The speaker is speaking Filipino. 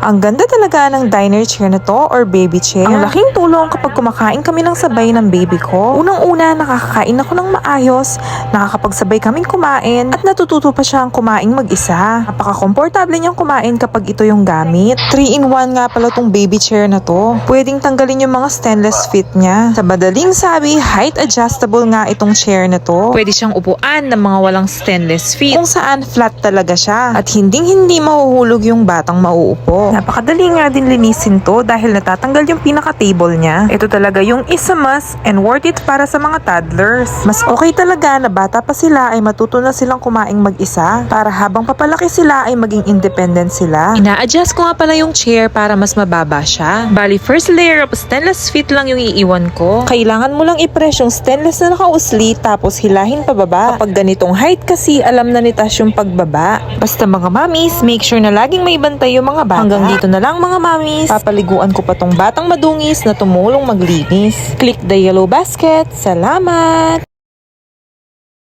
Ang ganda talaga ng diner chair na to or baby chair. Ang laking tulong kapag kumakain kami ng sabay ng baby ko. Unang-una, nakakakain ako ng maayos, nakakapagsabay kaming kumain, at natututo pa siyang kumain mag-isa. Napaka-komportable niyang kumain kapag ito yung gamit. 3-in-1 nga pala tong baby chair na to. Pwedeng tanggalin yung mga stainless feet niya. Sa madaling sabi, height adjustable nga itong chair na to. Pwede siyang upuan ng mga walang stainless feet, kung saan flat talaga siya at hindi mahuhulog yung batang mauupo. Napakadali nga din linisin to dahil natatanggal yung pinaka-table niya. Ito talaga yung is a must and worth it para sa mga toddlers. Mas okay talaga na bata pa sila ay matuto na silang kumaing mag-isa para habang papalaki sila ay maging independent sila. Ina-adjust ko nga pala yung chair para mas mababa siya. Bali, first layer of stainless feet lang yung iiwan ko. Kailangan mo lang i-press yung stainless na nakausli tapos hilahin pababa. Kapag ganitong height kasi, alam na ni Tash yung pagbaba. Basta mga mamis, make sure na laging may bantay yung mga bata. Hanggang dito na lang mga mamis. Papaliguan ko pa tong batang madungis na tumulong maglinis. Click the yellow basket. Salamat!